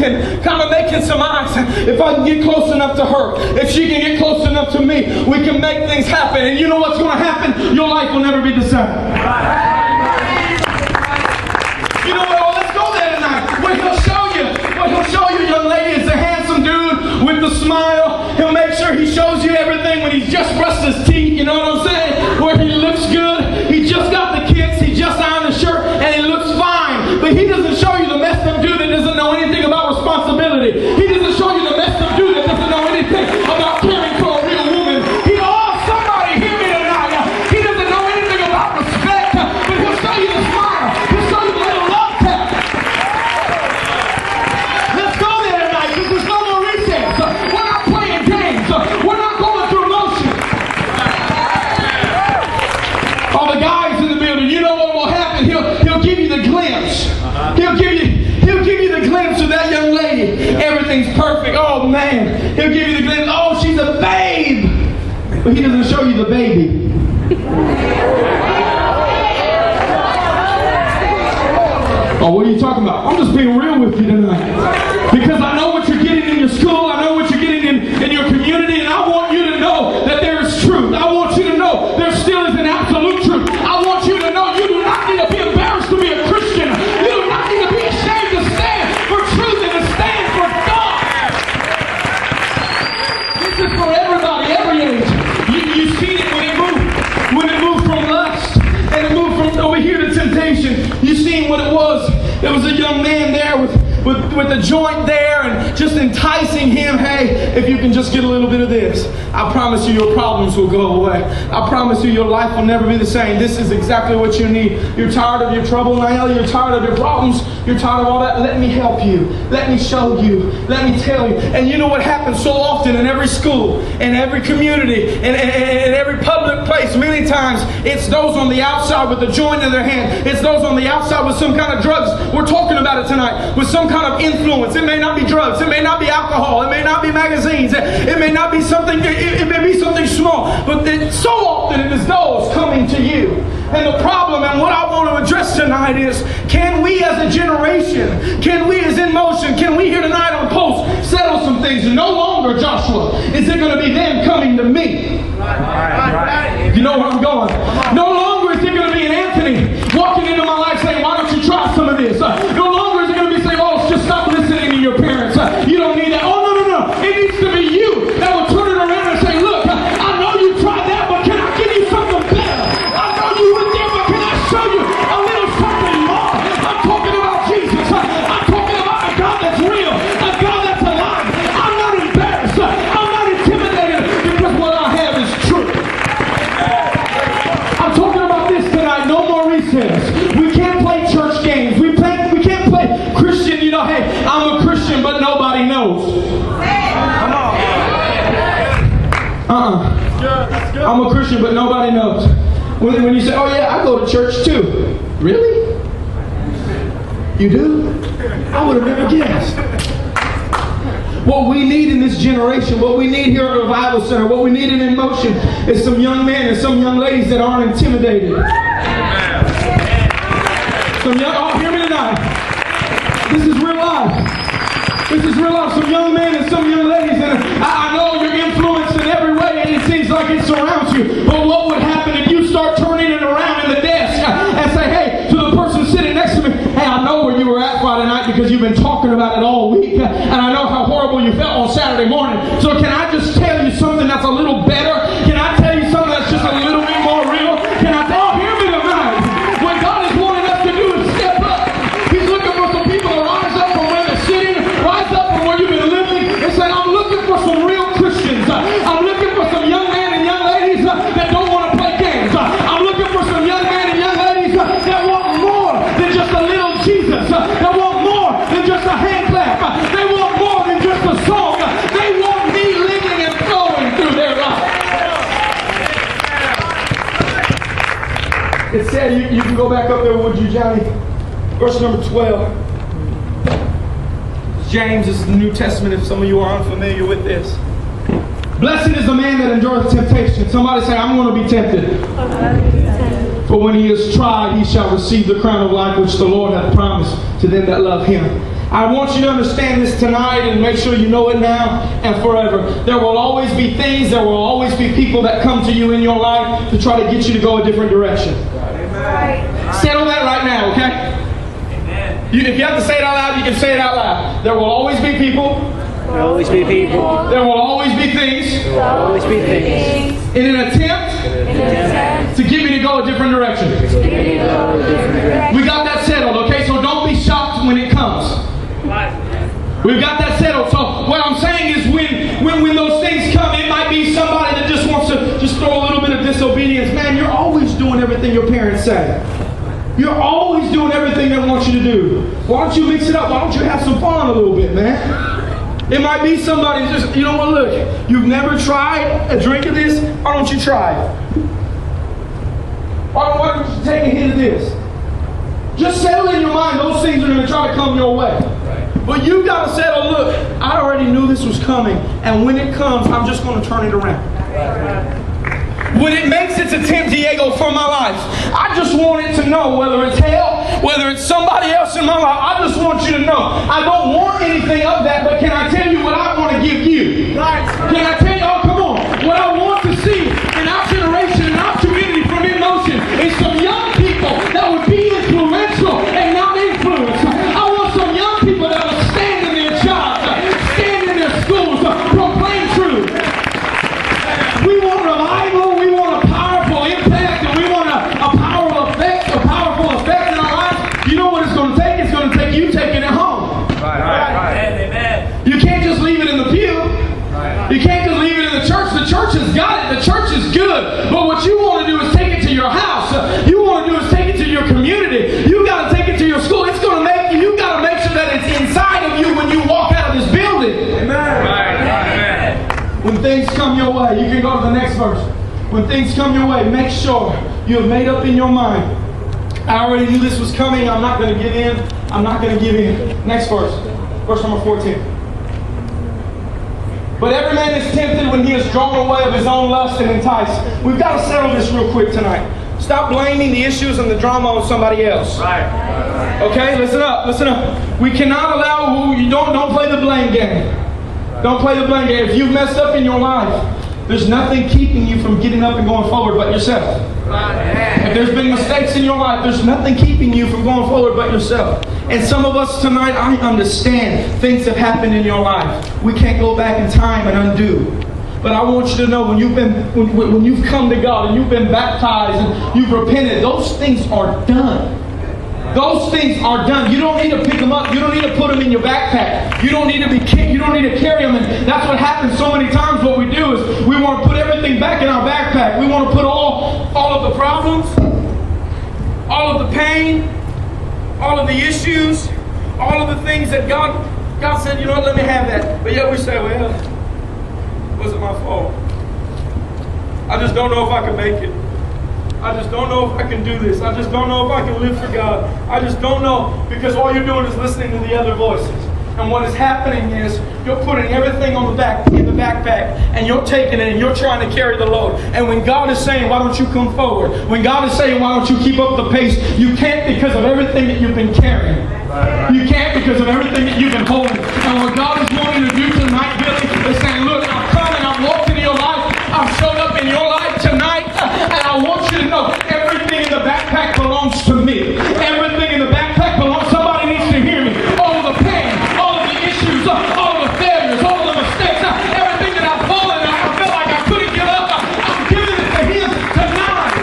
can kind of making some eyes. If I can get close enough to her, if she can get close enough to me, we can make things happen. And you know what's going to happen? Your life will never be the same. You know what? Well, let's go there tonight. What he'll show you, young lady, is a handsome dude with the smile. He'll make sure he shows you everything when he's just brushed his teeth. You know what I'm saying? Where he looks good. He just got the kicks. He just ironed the shirt, and he looks fine. But he doesn't show you the messed up dude that doesn't know anything about responsibility. He doesn't show you the messed up dude that doesn't know anything about caring for a real woman. Somebody hear me tonight. He doesn't know anything about respect, but he'll show you the smile. He'll show you the little love tap. Let's go there tonight, because there's no more recess. We're not playing games. We're not going through motion. All the guys in the building, you know what will happen? He'll give you the glimpse. He'll give you the glimpse of that young lady. Everything's perfect. Oh man. He'll give you the glimpse. Oh, she's a babe. But he doesn't show you the baby. Oh, what are you talking about? I'm just being real with you tonight. Because I know what you're getting in your school. I know what you're getting in your community. And I want you to know that there is truth. I want you to know there still is an absolute truth. I want you to know you do not need to be embarrassed to be a Christian. You do not need to be ashamed to stand for truth and to stand for God. This is for everybody, every age. You've seen it when it moved from lust and it moved from over here to temptation. You've seen what it was. There was a young man there with a joint there and just enticing him. Hey, if you can just get a little bit of this, I promise you your problems will go away. I promise you your life will never be the same. This is exactly what you need. You're tired of your trouble now. You're tired of your problems. You're tired of all that. Let me help you. Let me show you. Let me tell you. And you know what happens so often in every school, in every community, in every public place, many times, it's those on the outside with a joint in their hand. It's those on the outside with some kind of drugs. We're talking about it tonight. With some kind of influence. It may not be drugs. It may not be alcohol. It may not be magazines. It may not be something, it may be something small. But so often it is those coming to you. And the problem, and what I want to address tonight is, can we as a generation, can we as In Motion, can we here tonight on Post settle some things? And no longer, Joshua, is it going to be them coming to me. You know where I'm going. No longer is it going to be an Anthony walking into my life saying, why don't you try some of this? No longer is it going to be saying, oh, just stop listening to your parents. You don't need that. Oh, no. It needs to be you that will turn it around and say, look, I know you tried that, but can I give you something better? I know you were there, but can I show you a little something more? I'm talking about Jesus. I'm talking about a God that's real, a God that's alive. I'm not embarrassed. I'm not intimidated because what I have is truth. I'm talking about this tonight. No more recess. We can't play church games. We can't play Christian, hey, I'm a Christian, but nobody knows. I'm a Christian, but nobody knows. When you say, oh yeah, I go to church too. Really? You do? I would have never guessed. What we need in this generation, what we need here at Revival Center, what we need in Motion is some young men and some young ladies that aren't intimidated. Hear me tonight. This is real life. This is real life. Some young men and some young ladies. And I know you're influenced in every way and it seems like it surrounds you. But what would happen if you start turning it around in the desk and say, hey, to the person sitting next to me, hey, I know where you were at Friday night because you've been talking about it all week. And I know how horrible you felt on Saturday morning. So can I just tell you something that's a little better? Can I tell you something that's just a little bit more real? Can I tell you, hear me tonight? What God is wanting us to do is step up. He's looking for some people to rise up from where they're sitting, rise up from where you've been living, and say, I'm looking for some real Christians. I'm looking for some young men and young ladies that don't want to play games. I'm looking for some young men and young ladies that want more than just a little Jesus. That want more than just a hand clap. They want more than just a song. They want me living and flowing through their life. It said, you can go back up there, would you, Johnny? Verse number 12. James, this is the New Testament if some of you are unfamiliar with this. Blessed is the man that endureth temptation. Somebody say, I'm going to be tempted. For when he is tried, he shall receive the crown of life which the Lord hath promised to them that love him. I want you to understand this tonight and make sure you know it now and forever. There will always be things, there will always be people that come to you in your life to try to get you to go a different direction. Amen. Settle that right now, okay? Amen. If you have to say it out loud, you can say it out loud. There will always be people. There will always be people. There will always be things. There will always be things. In an attempt to get me to go a different direction. We got that settled, okay? So don't be shocked when it comes. We've got that settled. So what I'm saying is when those things come, it might be somebody that just wants to just throw a little bit of disobedience. Man, you're always doing everything your parents say. You're always doing everything they want you to do. Why don't you mix it up? Why don't you have some fun a little bit, man? It might be somebody just, you know what, look, you've never tried a drink of this, why don't you try it? Why don't you take a hit of this? Just settle in your mind, those things are going to try to come your way. But you've got to settle, look, I already knew this was coming, and when it comes, I'm just going to turn it around. When it makes its attempt, Diego, for my life, I just want it to know, whether it's hell, whether it's somebody else in my life, I just want you to know, I don't want anything of that, but can I tell you what I want to give you? Can I tell you, oh, come on, what I want to see in our generation, in our community from In Motion, is some young people that would be influential and not influenced. I want some young people that will stand in their jobs, stand in their schools, proclaim truth. We want revival, we want a powerful impact, and we want a powerful effect in our lives. You know what it's going to take? It's going to take you taking it home. Right. Amen. You can't just leave it in the pew. You can't just leave it in the church. The church has got it. The church is good. But what you want to do is take it to your house. You want to do is take it to your community. You got to take it to your school. It's going to make you got to make sure that it's inside of you when you walk out of this building. Amen. Right. When things come your way, you can go to the next verse. When things come your way, make sure you have made up in your mind. I already knew this was coming. I'm not going to give in. I'm not going to give in. Next verse. Verse number 14. But every man is tempted when he is drawn away of his own lust and enticed. We've got to settle this real quick tonight. Stop blaming the issues and the drama on somebody else. Right. Okay, listen up, listen up. We cannot allow don't play the blame game. Don't play the blame game. If you've messed up in your life, there's nothing keeping you from getting up and going forward but yourself. If there's been mistakes in your life, there's nothing keeping you from going forward but yourself. And some of us tonight, I understand things have happened in your life. We can't go back in time and undo. But I want you to know when you've come to God and you've been baptized and you've repented, those things are done. Those things are done. You don't need to pick them up. You don't need to put them in your backpack. You don't need to carry them. And that's what happens so many times. What we do is we want to put everything back in our backpack. We want to put all of the problems, all of the pain, all of the issues, all of the things that God said, you know what, let me have that. But yet we say, well, it wasn't my fault. I just don't know if I can make it. I just don't know if I can do this. I just don't know if I can live for God. I just don't know, because all you're doing is listening to the other voices. And what is happening is you're putting everything in the backpack, and you're taking it and you're trying to carry the load. And when God is saying, why don't you come forward? When God is saying, why don't you keep up the pace? You can't, because of everything that you've been carrying. You can't, because of everything that you've been holding. And what God is wanting to do tonight, Billy, is saying, look, I'm coming, I'm walking in your life, I've showed up in your life tonight, and I want you to know everything in the backpack belongs to me. Everything in the backpack belongs. Somebody needs to hear me. All of the pain, all of the issues, all of the failures, all of the mistakes, everything that I've fallen, I felt like I couldn't give up. I'm giving it to Him tonight.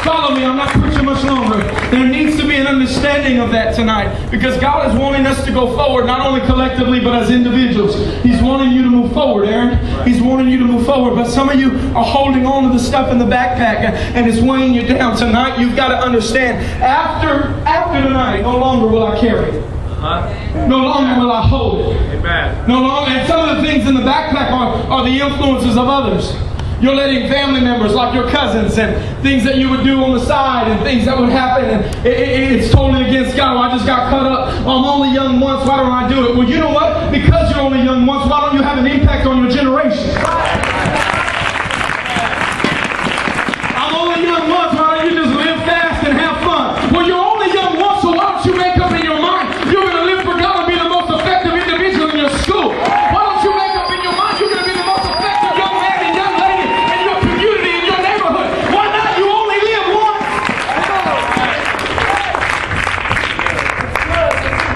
Follow me. I'm not preaching much longer. There needs to be an understanding of that tonight, because God is wanting us to go forward, not only collectively but as individuals. He's wanting you to move forward, Aaron. He's wanting you to move forward. But some of you are holding on to the stuff in the backpack and it's weighing you down. Tonight, you've got to understand, after tonight, no longer will I carry it. No longer will I hold it. Amen. No longer. And some of the things in the backpack are the influences of others. You're letting family members like your cousins and things that you would do on the side and things that would happen, and it's totally against God. Well, I just got caught up. I'm only young once. Why don't I do it? Well, you know what? Because you're only young once, why don't you have an impact on your generation? I'm only young once. Why don't you just live fast and have fun? Well, you're only young once, so why don't you make up an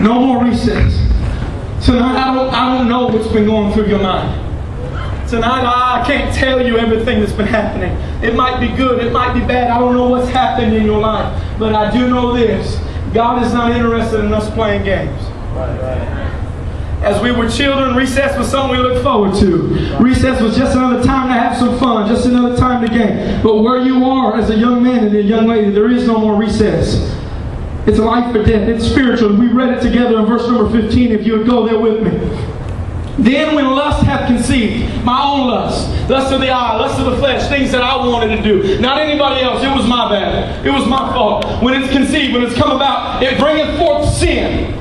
No more recess. Tonight, I don't know what's been going through your mind. Tonight, I can't tell you everything that's been happening. It might be good, it might be bad. I don't know what's happened in your life. But I do know this. God is not interested in us playing games. As we were children, recess was something we looked forward to. Recess was just another time to have some fun, just another time to game. But where you are as a young man and a young lady, there is no more recess. It's life or death. It's spiritual. We read it together in verse number 15, if you would go there with me. Then when lust hath conceived, my own lust of the eye, lust of the flesh, things that I wanted to do, not anybody else, it was my bad, it was my fault. When it's conceived, when it's come about, it bringeth forth sin.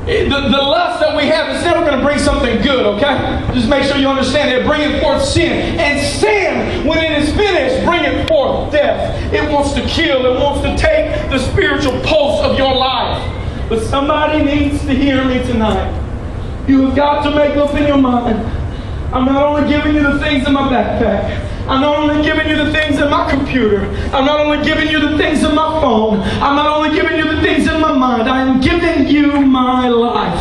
The lust that we have is never going to bring something good, okay? Just make sure you understand it. Bringeth forth sin. And sin, when it is finished, bringeth forth death. It wants to kill. It wants to take the spiritual pulse of your life. But somebody needs to hear me tonight. You have got to make up in your mind. I'm not only giving you the things in my backpack. I'm not only giving you the things in my computer. I'm not only giving you the things in my phone. I'm not only giving you the things in my mind. I am giving you my life.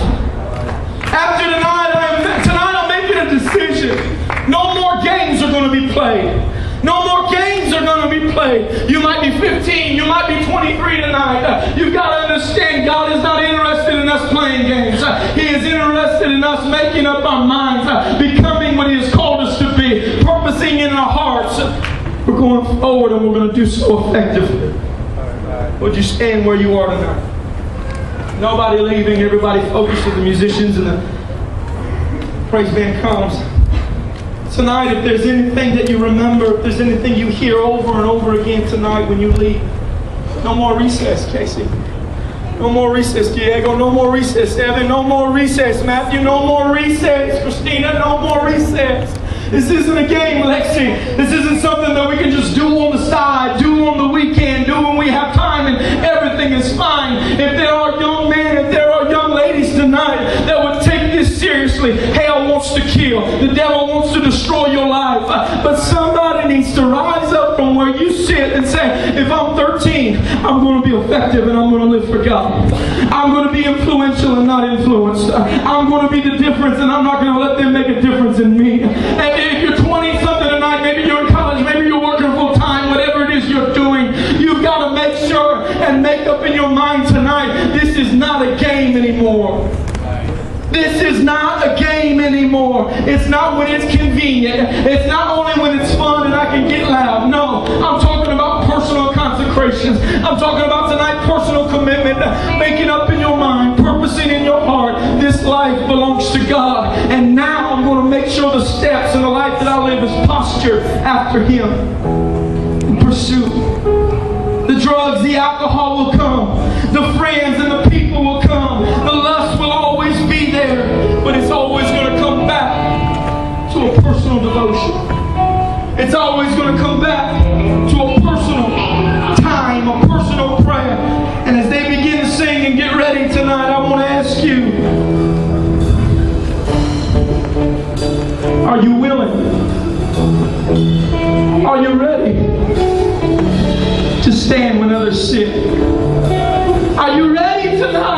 After tonight, I'm making a decision. No more games are going to be played. No more games are going to be played. You might be 15. You might be 23 tonight. You've got to understand God is not interested in us playing games. He is interested in us making up our minds, becoming what He has called us to be, purposing in our hearts. We're going forward and we're going to do so effectively. Would you stand where you are tonight? Nobody leaving. Everybody focused on the musicians and the praise band comes. Tonight, if there's anything that you remember, if there's anything you hear over and over again tonight when you leave, no more recess, Casey. No more recess, Diego. No more recess, Evan. No more recess, Matthew. No more recess, Christina. No more recess. This isn't a game, Lexi. This isn't something that we can just do on the side, do on the weekend, do when we have time and everything is fine. If there are young men, if there are young ladies tonight that would take this seriously, hell wants to kill. The devil wants to destroy your life. But somebody needs to rise up from where you sit and say, if I'm 13, I'm going to be effective and I'm going to live for God. I'm going to be influential and not influenced. I'm going to be the difference and I'm not going to let them make a difference in me. And if you're 20-something tonight, maybe you're in college, maybe you're working full-time, whatever it is you're doing, you've got to make sure and make up in your mind tonight, this is not a game anymore. This is not a game anymore. It's not when it's convenient. It's not only when it's fun and I can get loud. No, I'm talking about personal consecrations. I'm talking about tonight personal commitment, making up in your mind, purposing in your heart. This life belongs to God. And now I'm going to make sure the steps in the life that I live is postured after Him. In pursuit. The drugs, the alcohol will come. The friends and the people will come. The lust will always be there. But it's always going to come back to a personal devotion. It's always going to come back to a personal time, a personal prayer. And as they begin to sing and get ready tonight, I want to ask you, are you willing? Are you ready to stand when others sit? Are you ready tonight?